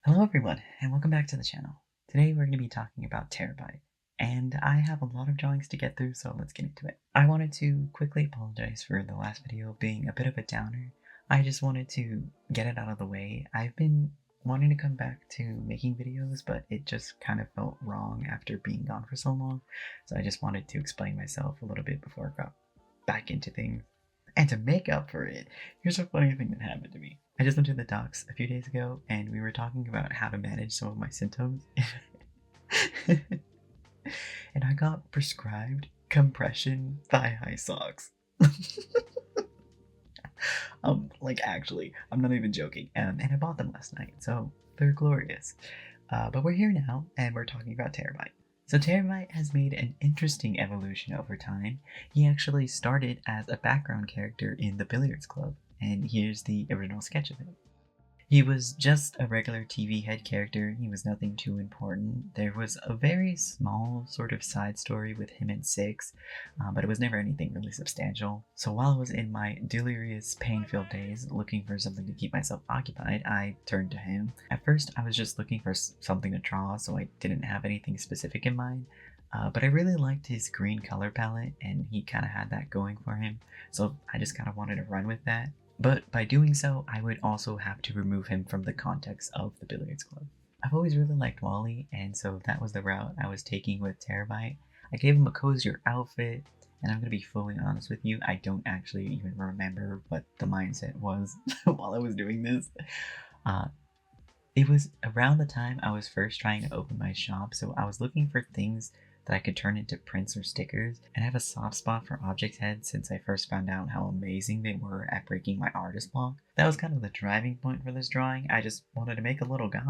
Hello everyone, and welcome back to the channel. Today we're going to be talking about Terabyte, and I have a lot of drawings to get through, so let's get into it. I wanted to quickly apologize for the last video being a bit of a downer. I just wanted to get it out of the way. I've been wanting to come back to making videos, but it just kind of felt wrong after being gone for so long, so I just wanted to explain myself a little bit before I got back into things. And to make up for it, here's a funny thing that happened to me. I just went to the docs a few days ago and we were talking about how to manage some of my symptoms. And I got prescribed compression thigh-high socks. Like actually, I'm not even joking. And I bought them last night, so they're glorious. But we're here now and we're talking about Terabyte. So Terabyte has made an interesting evolution over time. He actually started as a background character in the billiards club, and here's the original sketch of him. He was just a regular TV head character, he was nothing too important. There was a very small sort of side story with him and Six, but it was never anything really substantial. So while I was in my delirious pain-filled days looking for something to keep myself occupied, I turned to him. At first I was just looking for something to draw, so I didn't have anything specific in mind. But I really liked his green color palette, and he kind of had that going for him, so I just kind of wanted to run with that. But by doing so, I would also have to remove him from the context of the billiards club. I've always really liked Wally, and so that was the route I was taking with Terabyte. I gave him a cozier outfit, and I'm going to be fully honest with you, I don't actually even remember what the mindset was while I was doing this. It was around the time I was first trying to open my shop, so I was looking for things that I could turn into prints or stickers, and I have a soft spot for object heads since I first found out how amazing they were at breaking my artist block. That was kind of the driving point for this drawing. I just wanted to make a little guy.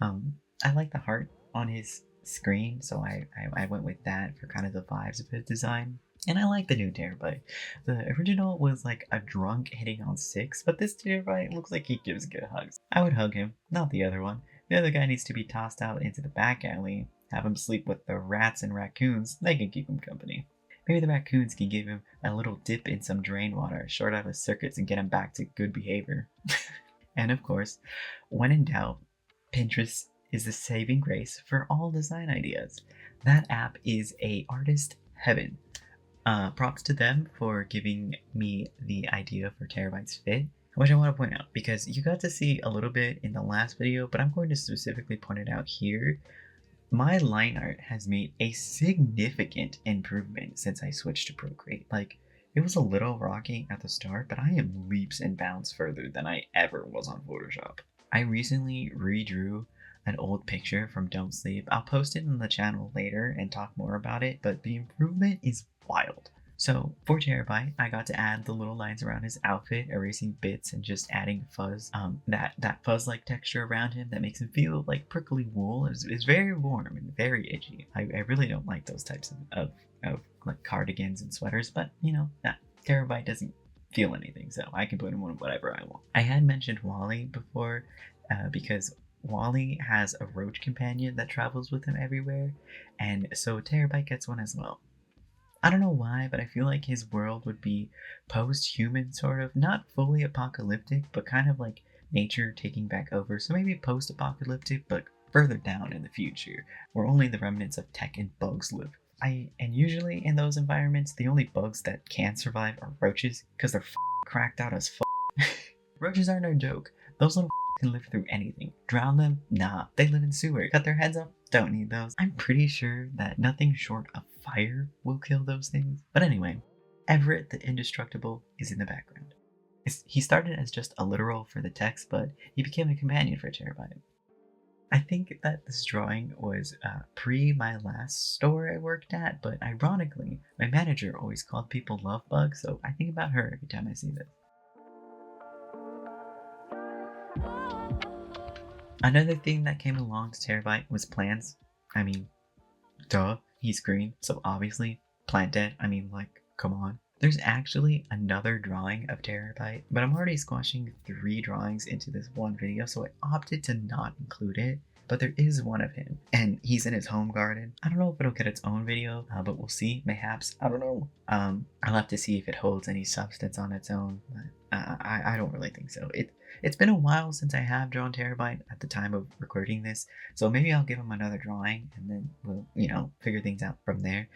I like the heart on his screen, so I went with that for kind of the vibes of his design. And I like the new Terabyte. The original was like a drunk hitting on Six, but this Terabyte looks like he gives good hugs. I would hug him, not the other one. The other guy needs to be tossed out into the back alley, have him sleep with the rats and raccoons, they can keep him company. Maybe the raccoons can give him a little dip in some drain water, short out his circuits, and get him back to good behavior. And of course, when in doubt, Pinterest is the saving grace for all design ideas. That app is a artist heaven. Props to them for giving me the idea for Terabyte's fit, which I want to point out because you got to see a little bit in the last video, but I'm going to specifically point it out here. My line art has made a significant improvement since I switched to Procreate. Like, it was a little rocky at the start, but I am leaps and bounds further than I ever was on Photoshop. I recently redrew an old picture from Don't Sleep. I'll post it on the channel later and talk more about it, but the improvement is wild. So for Terabyte, I got to add the little lines around his outfit, erasing bits and just adding fuzz, that fuzz-like texture around him that makes him feel like prickly wool. It's very warm and very itchy. I really don't like those types of like cardigans and sweaters, but you know, Terabyte doesn't feel anything, so I can put him on whatever I want. I had mentioned Wally before because Wally has a roach companion that travels with him everywhere, and so Terabyte gets one as well. I don't know why, but I feel like his world would be post-human, sort of. Not fully apocalyptic, but kind of like nature taking back over. So maybe post-apocalyptic, but further down in the future, where only the remnants of tech and bugs live. And usually in those environments, the only bugs that can survive are roaches, because they're cracked out as Roaches aren't no joke. Those little can live through anything. Drown them? Nah. They live in sewer. Cut their heads off? Don't need those. I'm pretty sure that nothing short of fire will kill those things. But anyway, Everett the Indestructible is in the background. He started as just a literal for the text, but he became a companion for Terabyte. I think that this drawing was pre my last store I worked at, but ironically, my manager always called people love bugs, so I think about her every time I see this. Another thing that came along to Terabyte was plants. I mean, duh, he's green, so obviously plant dead. I mean, like, come on. There's actually another drawing of Terabyte, but I'm already squashing 3 drawings into this one video, so I opted to not include it. but there is one of him, and he's in his home garden. I don't know if it'll get its own video, but we'll see. Mayhaps. I don't know. I'll have to see if it holds any substance on its own, but I don't really think so. It's been a while since I have drawn Terabyte at the time of recording this, so maybe I'll give him another drawing, and then we'll, figure things out from there.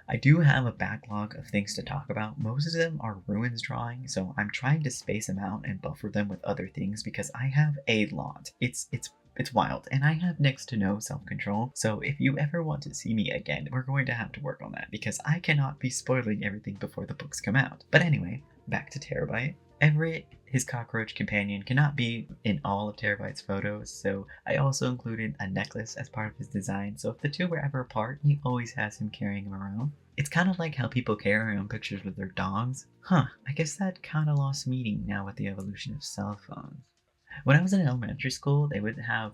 I do have a backlog of things to talk about. Most of them are ruins drawings, so I'm trying to space them out and buffer them with other things because I have a lot. It's wild, and I have next to no self-control, so if you ever want to see me again, we're going to have to work on that because I cannot be spoiling everything before the books come out. But anyway, back to Terabyte. Everett, his cockroach companion, cannot be in all of Terabyte's photos, so I also included a necklace as part of his design, so if the two were ever apart, he always has him carrying him around. It's kind of like how people carry around pictures with their dogs. I guess that kind of lost meaning now with the evolution of cell phones. When I was in elementary school, they would have,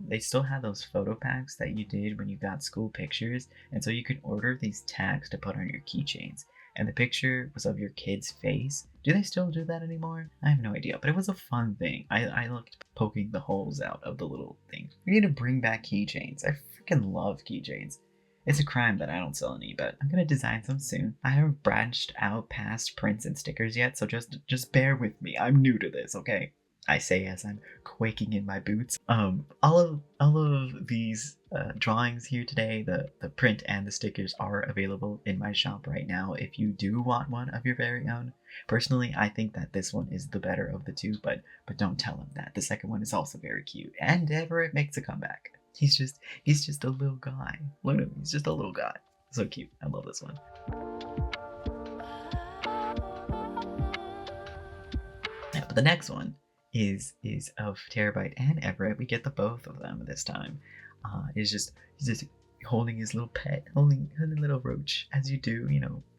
they still had those photo packs that you did when you got school pictures, and so you could order these tags to put on your keychains, and the picture was of your kid's face. Do they still do that anymore? I have no idea, but it was a fun thing. I liked poking the holes out of the little things. We need to bring back keychains. I freaking love keychains. It's a crime that I don't sell any, but I'm gonna design some soon. I haven't branched out past prints and stickers yet, so just bear with me. I'm new to this, okay? I say as I'm quaking in my boots. All of these drawings here today, the print and the stickers are available in my shop right now if you do want one of your very own. Personally, I think that this one is the better of the two, but don't tell him that. The second one is also very cute, and Everett makes a comeback. He's just a little guy. Look at him, he's just a little guy. So cute. I love this one. Yeah, but the next one is of Terabyte and Everett. We get the both of them this time. He's just holding his little pet, holding a little roach, as you do,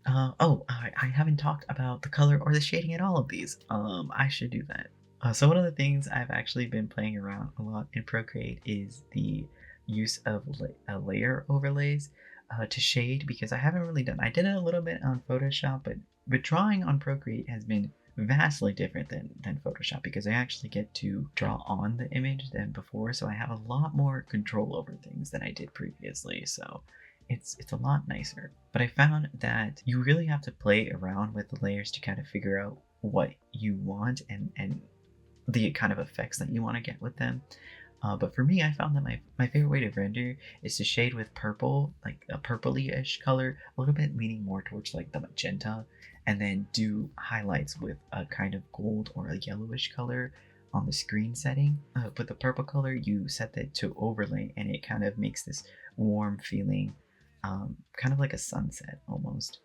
I haven't talked about the color or the shading at all of these. I should do that. So one of the things I've actually been playing around a lot in Procreate is the use of layer overlays to shade, because I haven't really done. I did it a little bit on Photoshop, but drawing on Procreate has been vastly different than Photoshop because I actually get to draw on the image than before, so I have a lot more control over things than I did previously, so it's a lot nicer. But I found that you really have to play around with the layers to kind of figure out what you want and the kind of effects that you want to get with them. But for me, I found that my favorite way to render is to shade with purple, like a purpley-ish color, a little bit leaning more towards like the magenta, and then do highlights with a kind of gold or a yellowish color on the screen setting. With the purple color, you set that to overlay, and it kind of makes this warm feeling, kind of like a sunset almost.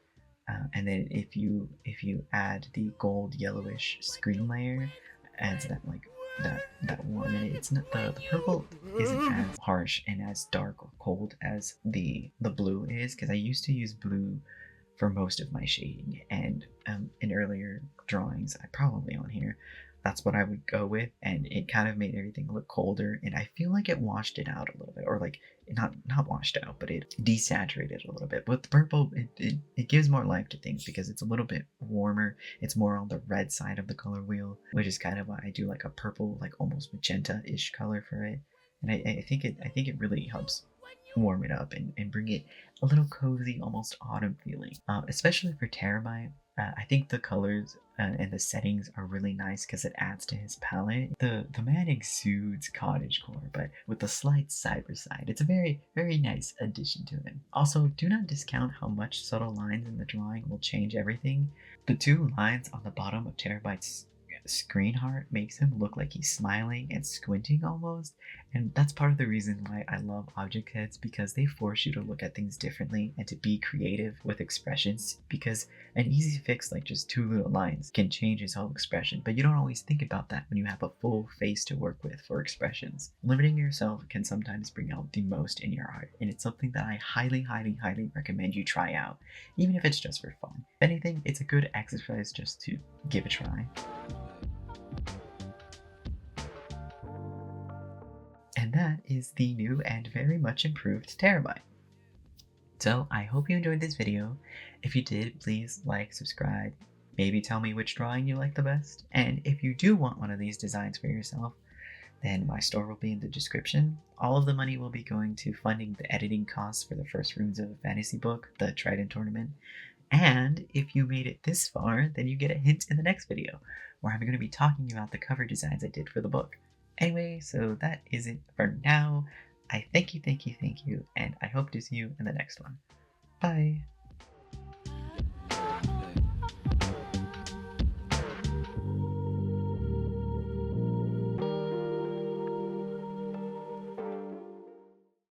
And then if you add the gold yellowish screen layer, adds that like that warm, and it's not the purple isn't as harsh and as dark or cold as the blue is, because I used to use blue for most of my shading, and in earlier drawings, I probably on here, that's what I would go with, and it kind of made everything look colder, and I feel like it washed it out a little bit, or like not washed out, but it desaturated a little bit. With the purple, it gives more life to things because it's a little bit warmer. It's more on the red side of the color wheel, which is kind of why I do like a purple, like almost magenta-ish color for it, and I think it really helps warm it up and bring it a little cozy, almost autumn feeling, especially for Terabyte. I think the colors and the settings are really nice because it adds to his palette. The man exudes cottagecore, but with a slight cyber side. It's a very, very nice addition to him. Also, do not discount how much subtle lines in the drawing will change everything. The two lines on the bottom of Terabyte's screen heart makes him look like he's smiling and squinting almost, and that's part of the reason why I love object heads, because they force you to look at things differently and to be creative with expressions, because an easy fix like just two little lines can change his whole expression, but you don't always think about that when you have a full face to work with for expressions. Limiting yourself can sometimes bring out the most in your art, and it's something that I highly, highly, highly recommend you try out, even if it's just for fun. If anything, it's a good exercise just to give a try. And that is the new and very much improved Terabyte. So I hope you enjoyed this video. If you did, please like, subscribe, maybe tell me which drawing you like the best. And if you do want one of these designs for yourself, then my store will be in the description. all of the money will be going to funding the editing costs for the first Runes of Fantasy book, the Trident tournament. And if you made it this far, then you get a hint in the next video, where I'm going to be talking about the cover designs I did for the book. Anyway, so that is it for now. I thank you, and I hope to see you in the next one. Bye!